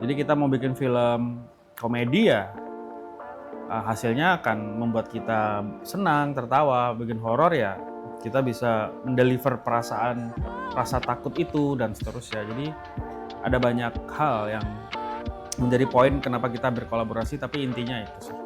Jadi kita mau bikin film komedi ya, hasilnya akan membuat kita senang, tertawa. Bikin horor ya, kita bisa mendeliver perasaan rasa takut itu dan seterusnya. Jadi ada banyak hal yang menjadi poin kenapa kita berkolaborasi, tapi intinya itu sih.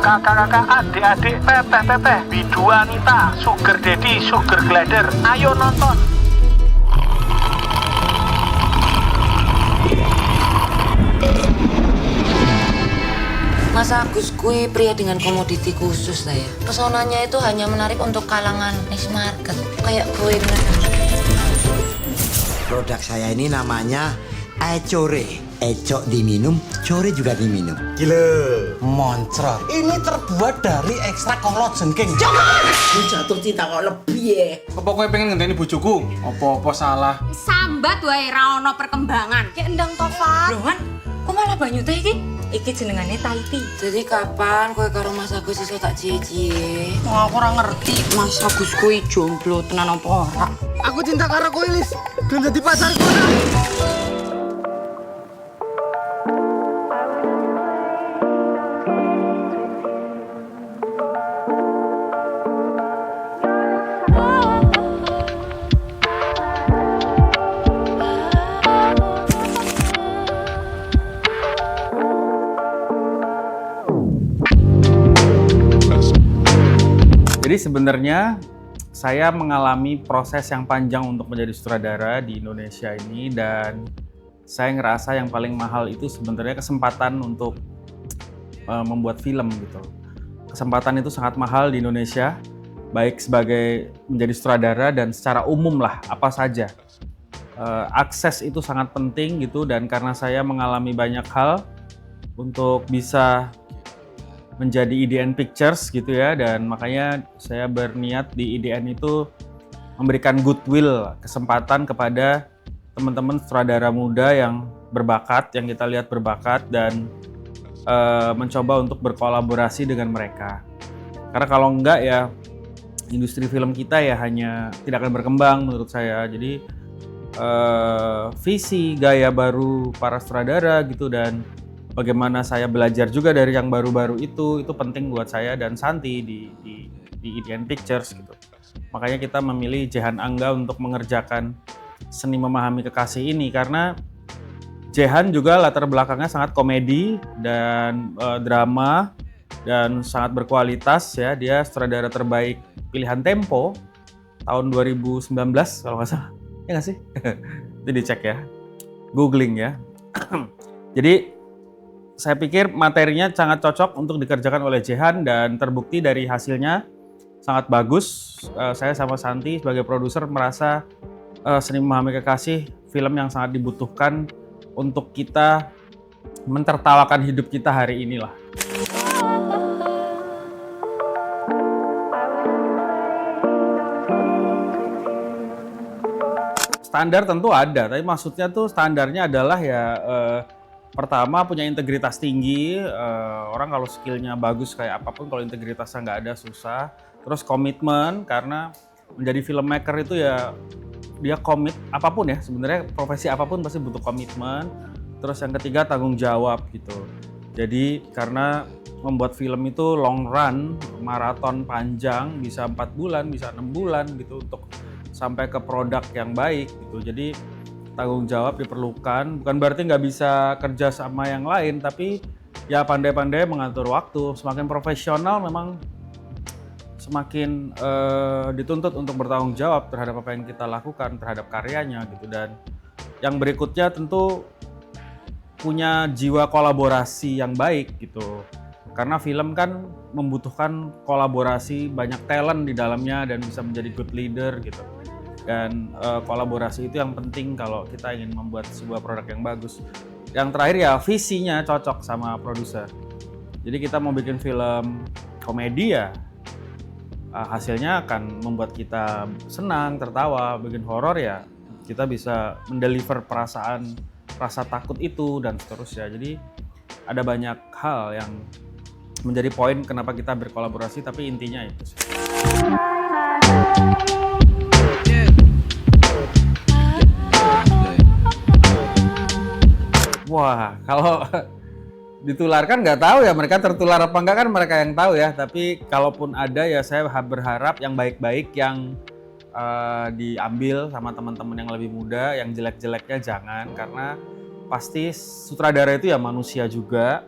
Kakak-kakak, adik-adik, teteh-teteh, bidu wanita, sugar daddy, sugar glider, ayo nonton. Mas Agus kue pria dengan komoditi khusus lah ya. Pesonanya itu hanya menarik untuk kalangan niche market. Kayak gue bener. Produk saya ini namanya Ecore. Ecok diminum, core juga diminum. Gila, moncrot. Ini terbuat dari ekstrak kolagen, King. Gue jatuh cinta kok lebih ya. Apa kowe pengen ngenteni bojoku? Apa-apa salah? Sambat wae ra ono perkembangan. Kayak endang Tova. Lho, Man, kok malah banyu teh iki? Iki jenengane Taiti. Jadi kapan kue karo Mas Agus iso tak cie-cie? Wah, aku ora ngerti Mas Agus kuwi jomblo tenan apa ora. Aku cinta karo kowe, Lis. Belum jadi pacarku. Jadi sebenarnya saya mengalami proses yang panjang untuk menjadi sutradara di Indonesia ini, dan saya ngerasa yang paling mahal itu sebenarnya kesempatan untuk membuat film gitu. Kesempatan itu sangat mahal di Indonesia, baik sebagai menjadi sutradara dan secara umum lah, apa saja. Akses itu sangat penting gitu, dan karena saya mengalami banyak hal untuk bisa menjadi IDN Pictures gitu ya, dan makanya saya berniat di IDN itu memberikan goodwill, kesempatan kepada teman-teman sutradara muda yang berbakat, yang kita lihat berbakat, dan mencoba untuk berkolaborasi dengan mereka. Karena kalau enggak ya industri film kita ya hanya tidak akan berkembang menurut saya. Jadi visi gaya baru para sutradara gitu, dan bagaimana saya belajar juga dari yang baru-baru itu penting buat saya dan Santi di IDN Pictures gitu. Makanya kita memilih Jehan Angga untuk mengerjakan Seni Memahami Kekasih ini, karena Jehan juga latar belakangnya sangat komedi dan drama dan sangat berkualitas ya. Dia sutradara terbaik pilihan Tempo tahun 2019 kalau nggak salah. Ya nggak sih? Itu dicek ya, googling ya. Jadi saya pikir materinya sangat cocok untuk dikerjakan oleh Jehan, dan terbukti dari hasilnya sangat bagus. Saya sama Santi sebagai produser merasa Seni Memahami Kekasih film yang sangat dibutuhkan untuk kita mentertawakan hidup kita hari inilah. Standar tentu ada, tapi maksudnya tuh standarnya adalah ya pertama punya integritas tinggi, orang kalau skillnya bagus kayak apapun kalau integritasnya nggak ada susah. Terus komitmen, karena menjadi filmmaker itu ya dia komit apapun ya, sebenarnya profesi apapun pasti butuh komitmen. Terus yang ketiga tanggung jawab gitu. Jadi karena membuat film itu long run, maraton panjang, bisa 4 bulan, bisa 6 bulan gitu untuk sampai ke produk yang baik gitu. Jadi tanggung jawab diperlukan, bukan berarti nggak bisa kerja sama yang lain, tapi ya pandai-pandai mengatur waktu. Semakin profesional memang semakin dituntut untuk bertanggung jawab terhadap apa yang kita lakukan, terhadap karyanya gitu. Dan yang berikutnya tentu punya jiwa kolaborasi yang baik gitu. Karena film kan membutuhkan kolaborasi, banyak talent di dalamnya dan bisa menjadi good leader gitu. Dan kolaborasi itu yang penting kalau kita ingin membuat sebuah produk yang bagus. Yang terakhir ya visinya cocok sama produser. Jadi kita mau bikin film komedi ya, hasilnya akan membuat kita senang, tertawa. Bikin horor ya, kita bisa mendeliver perasaan rasa takut itu dan seterusnya. Jadi ada banyak hal yang menjadi poin kenapa kita berkolaborasi, tapi intinya itu sih. Wah, kalau ditularkan nggak tahu ya, mereka tertular apa enggak kan mereka yang tahu ya. Tapi kalaupun ada ya saya berharap yang baik-baik yang diambil sama teman-teman yang lebih muda, yang jelek-jeleknya jangan, karena pasti sutradara itu ya manusia juga,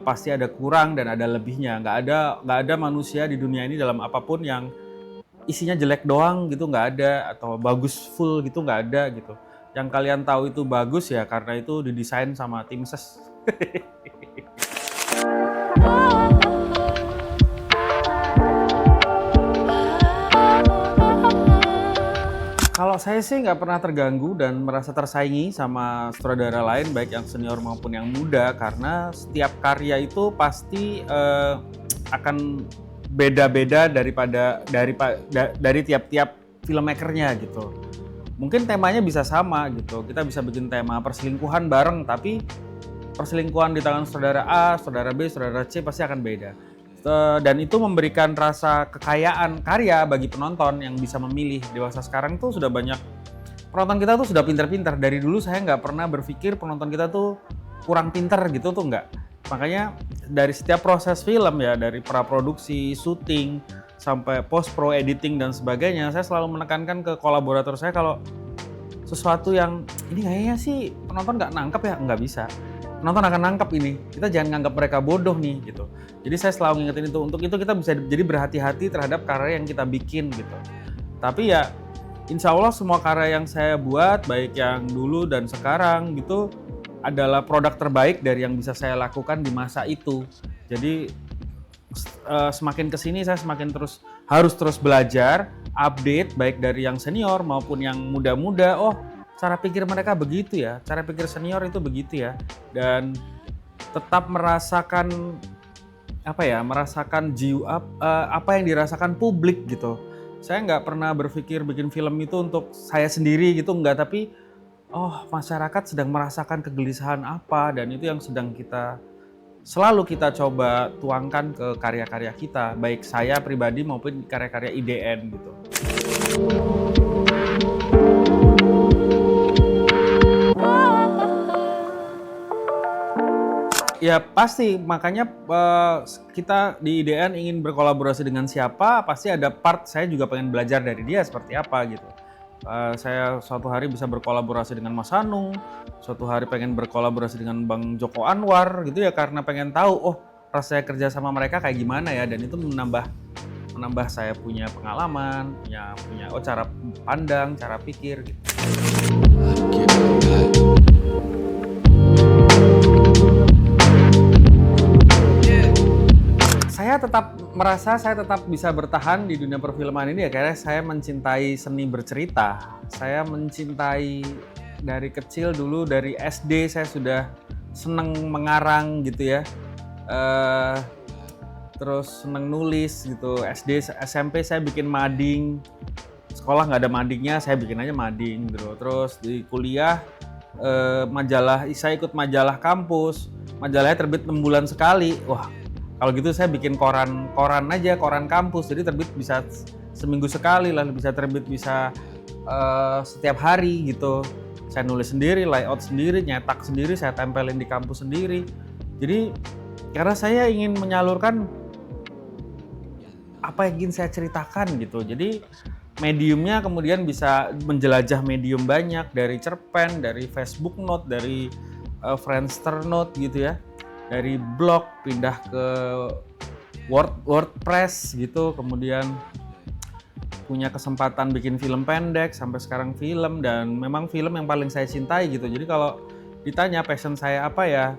pasti ada kurang dan ada lebihnya. Nggak ada manusia di dunia ini dalam apapun yang isinya jelek doang gitu, nggak ada, atau bagus full gitu, nggak ada gitu. Yang kalian tahu itu bagus ya karena itu didesain sama tim ses. Kalau saya sih nggak pernah terganggu dan merasa tersaingi sama sutradara lain, baik yang senior maupun yang muda, karena setiap karya itu pasti akan beda-beda dari tiap-tiap filmmakernya gitu. Mungkin temanya bisa sama gitu, kita bisa bikin tema perselingkuhan bareng, tapi perselingkuhan di tangan saudara A, saudara B, saudara C pasti akan beda. Dan itu memberikan rasa kekayaan karya bagi penonton yang bisa memilih. Dewasa sekarang tuh sudah banyak, penonton kita tuh sudah pintar-pintar. Dari dulu saya nggak pernah berpikir penonton kita tuh kurang pintar gitu tuh nggak. Makanya dari setiap proses film ya, dari praproduksi, syuting, sampai post-pro, editing dan sebagainya, saya selalu menekankan ke kolaborator saya kalau sesuatu yang ini kayaknya sih penonton nggak nangkep ya, nggak bisa. Penonton akan nangkep ini, kita jangan nganggap mereka bodoh nih gitu. Jadi saya selalu ngingetin itu, untuk itu kita bisa jadi berhati-hati terhadap karya yang kita bikin gitu. Tapi ya insya Allah semua karya yang saya buat, baik yang dulu dan sekarang gitu, adalah produk terbaik dari yang bisa saya lakukan di masa itu. Jadi semakin kesini saya semakin harus terus belajar, update, baik dari yang senior maupun yang muda-muda. Oh, cara pikir mereka begitu ya, cara pikir senior itu begitu ya, dan tetap merasakan merasakan jiwa apa yang dirasakan publik gitu. Saya nggak pernah berpikir bikin film itu untuk saya sendiri gitu, nggak, tapi masyarakat sedang merasakan kegelisahan apa, dan itu yang sedang selalu kita coba tuangkan ke karya-karya kita, baik saya pribadi maupun karya-karya IDN gitu. Ya pasti, makanya kita di IDN ingin berkolaborasi dengan siapa, pasti ada part saya juga pengen belajar dari dia seperti apa gitu. Saya suatu hari bisa berkolaborasi dengan Mas Hanung, suatu hari pengen berkolaborasi dengan Bang Joko Anwar gitu ya, karena pengen tahu rasanya kerja sama mereka kayak gimana ya, dan itu menambah saya punya pengalaman, punya cara pandang, cara pikir gitu. Saya tetap bisa bertahan di dunia perfilman ini ya karena saya mencintai seni bercerita. Saya mencintai dari kecil, dulu dari SD saya sudah seneng mengarang gitu ya. Terus seneng nulis gitu. SD, SMP saya bikin mading. Sekolah nggak ada madingnya, saya bikin aja mading gitu. Terus di kuliah saya ikut majalah kampus. Majalahnya terbit 6 bulan sekali. Wah, kalau gitu saya bikin koran aja, koran kampus. Jadi terbit bisa seminggu sekali lah, bisa terbit bisa setiap hari gitu. Saya nulis sendiri, layout sendiri, nyetak sendiri, saya tempelin di kampus sendiri. Jadi karena saya ingin menyalurkan apa yang ingin saya ceritakan gitu. Jadi mediumnya kemudian bisa menjelajah medium banyak, dari cerpen, dari Facebook Note, dari Friendster Note gitu ya. Dari blog pindah ke WordPress gitu, kemudian punya kesempatan bikin film pendek, sampai sekarang film, dan memang film yang paling saya cintai gitu. Jadi kalau ditanya passion saya apa ya,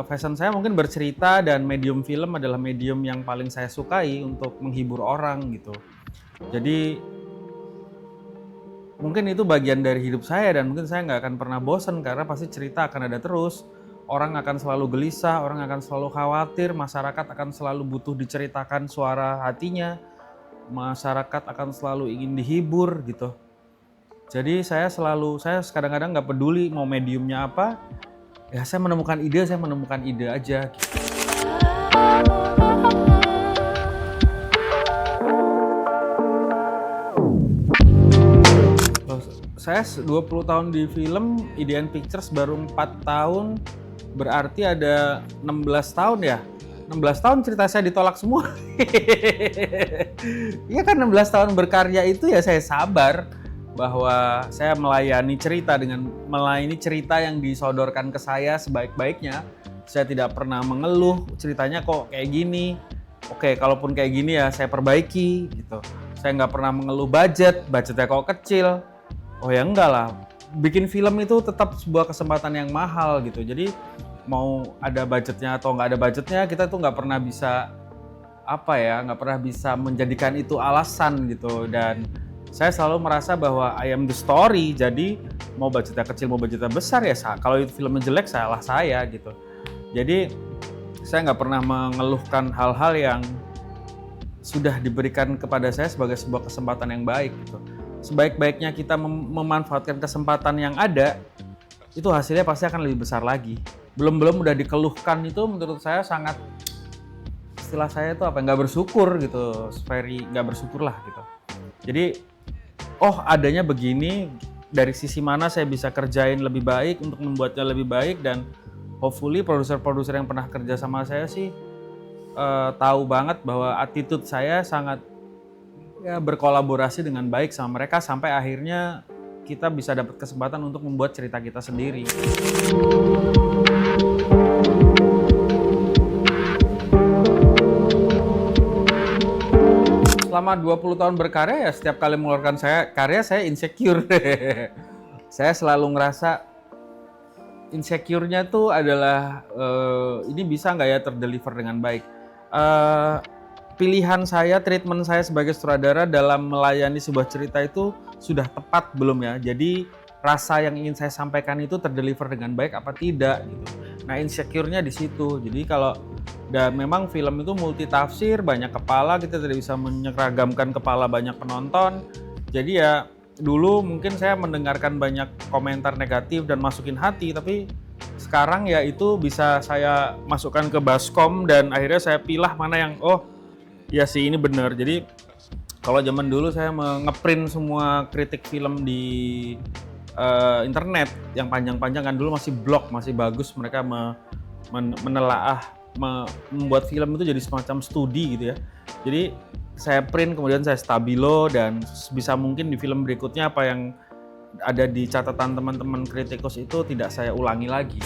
passion saya mungkin bercerita, dan medium film adalah medium yang paling saya sukai untuk menghibur orang gitu. Jadi mungkin itu bagian dari hidup saya, dan mungkin saya nggak akan pernah bosan karena pasti cerita akan ada terus. Orang akan selalu gelisah, orang akan selalu khawatir, masyarakat akan selalu butuh diceritakan suara hatinya, masyarakat akan selalu ingin dihibur gitu. Jadi saya kadang-kadang nggak peduli mau mediumnya apa, ya saya menemukan ide aja gitu. Saya 20 tahun di film, IDN Pictures baru 4 tahun, berarti ada 16 tahun ya? 16 tahun cerita saya ditolak semua. Iya kan 16 tahun berkarya itu ya saya sabar bahwa saya melayani cerita yang disodorkan ke saya sebaik-baiknya. Saya tidak pernah mengeluh, ceritanya kok kayak gini. Oke, kalaupun kayak gini ya saya perbaiki gitu. Saya nggak pernah mengeluh budgetnya kok kecil. Oh ya enggak lah, bikin film itu tetap sebuah kesempatan yang mahal gitu. Jadi mau ada budgetnya atau nggak ada budgetnya, kita tuh nggak pernah bisa menjadikan itu alasan gitu. Dan saya selalu merasa bahwa I am the story, jadi mau budgetnya kecil mau budgetnya besar ya kalau itu filmnya jelek salah saya gitu. Jadi saya nggak pernah mengeluhkan hal-hal yang sudah diberikan kepada saya sebagai sebuah kesempatan yang baik gitu. Sebaik-baiknya kita memanfaatkan kesempatan yang ada, itu hasilnya pasti akan lebih besar lagi. Belum udah dikeluhkan itu menurut saya sangat, istilah saya itu nggak bersyukur gitu, nggak bersyukur lah gitu. Jadi, adanya begini, dari sisi mana saya bisa kerjain lebih baik untuk membuatnya lebih baik, dan hopefully produser-produser yang pernah kerja sama saya sih tahu banget bahwa attitude saya sangat berkolaborasi dengan baik sama mereka sampai akhirnya kita bisa dapat kesempatan untuk membuat cerita kita sendiri. Selama 20 tahun berkarya ya setiap kali mengeluarkan karya saya insecure. Saya selalu ngerasa insecure-nya tuh adalah ini bisa nggak ya terdeliver dengan baik. Pilihan saya, treatment saya sebagai sutradara dalam melayani sebuah cerita itu sudah tepat belum ya? Jadi rasa yang ingin saya sampaikan itu terdeliver dengan baik apa tidak gitu. Nah insecure-nya di situ. Jadi kalau memang film itu multitafsir, banyak kepala, kita tidak bisa menyeragamkan kepala banyak penonton. Jadi ya dulu mungkin saya mendengarkan banyak komentar negatif dan masukin hati, tapi sekarang ya itu bisa saya masukkan ke baskom dan akhirnya saya pilah mana yang ya sih ini benar. Jadi kalau zaman dulu saya ngeprint semua kritik film di internet yang panjang-panjang kan, dulu masih blog, masih bagus mereka menelaah, membuat film itu jadi semacam studi gitu ya. Jadi saya print kemudian saya stabilo dan sebisa mungkin di film berikutnya apa yang ada di catatan teman-teman kritikus itu tidak saya ulangi lagi.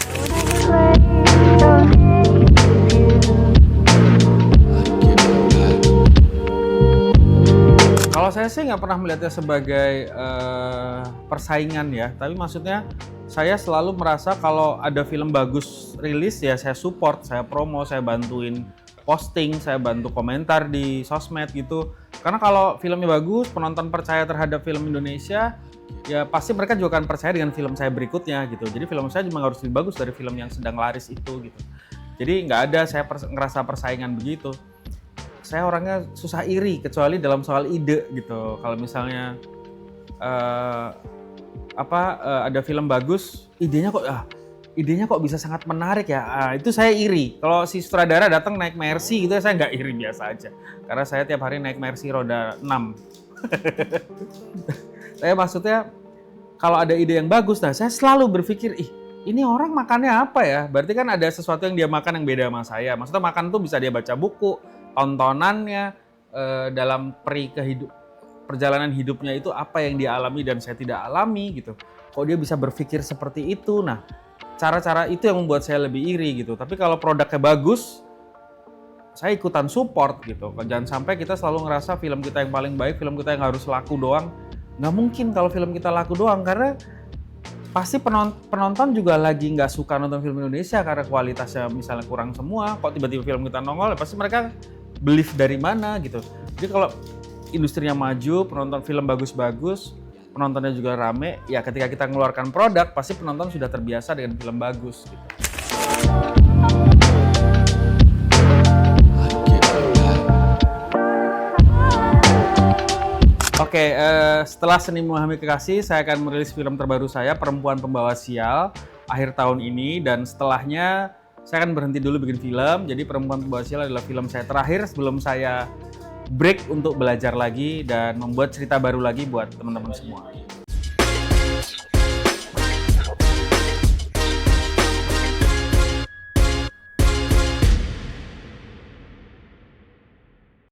Kalau saya sih nggak pernah melihatnya sebagai persaingan ya, tapi maksudnya saya selalu merasa kalau ada film bagus rilis ya saya support, saya promo, saya bantuin posting, saya bantu komentar di sosmed gitu. Karena kalau filmnya bagus, penonton percaya terhadap film Indonesia, ya pasti mereka juga akan percaya dengan film saya berikutnya gitu. Jadi film saya cuma harus lebih bagus dari film yang sedang laris itu gitu. Jadi nggak ada saya ngerasa persaingan begitu. Saya orangnya susah iri kecuali dalam soal ide gitu. Kalau misalnya ada film bagus, idenya kok bisa sangat menarik ya. Itu saya iri. Kalau si sutradara datang naik Mercy gitu saya nggak iri, biasa aja. Karena saya tiap hari naik Mercy roda 6. Saya maksudnya kalau ada ide yang bagus, nah saya selalu berpikir, ini orang makannya apa ya? Berarti kan ada sesuatu yang dia makan yang beda sama saya. Maksudnya makan tuh bisa dia baca buku, tontonannya, dalam perjalanan hidupnya itu apa yang dia alami dan saya tidak alami gitu. Kok dia bisa berpikir seperti itu? Nah, cara-cara itu yang membuat saya lebih iri gitu. Tapi kalau produknya bagus, saya ikutan support gitu. Jangan sampai kita selalu ngerasa film kita yang paling baik, film kita yang harus laku doang. Nggak mungkin kalau film kita laku doang, karena pasti penonton juga lagi nggak suka nonton film Indonesia karena kualitasnya misalnya kurang semua. Kok tiba-tiba film kita nongol, pasti mereka belief dari mana gitu. Jadi kalau industrinya maju, penonton film bagus-bagus, penontonnya juga rame, ya ketika kita mengeluarkan produk, pasti penonton sudah terbiasa dengan film bagus gitu. Oke, setelah Seni Memahami Kekasih, saya akan merilis film terbaru saya, Perempuan Pembawa Sial, akhir tahun ini, dan setelahnya saya akan berhenti dulu bikin film. Jadi Perempuan Pembawa Sial adalah film saya terakhir sebelum saya break untuk belajar lagi dan membuat cerita baru lagi buat teman-teman semua.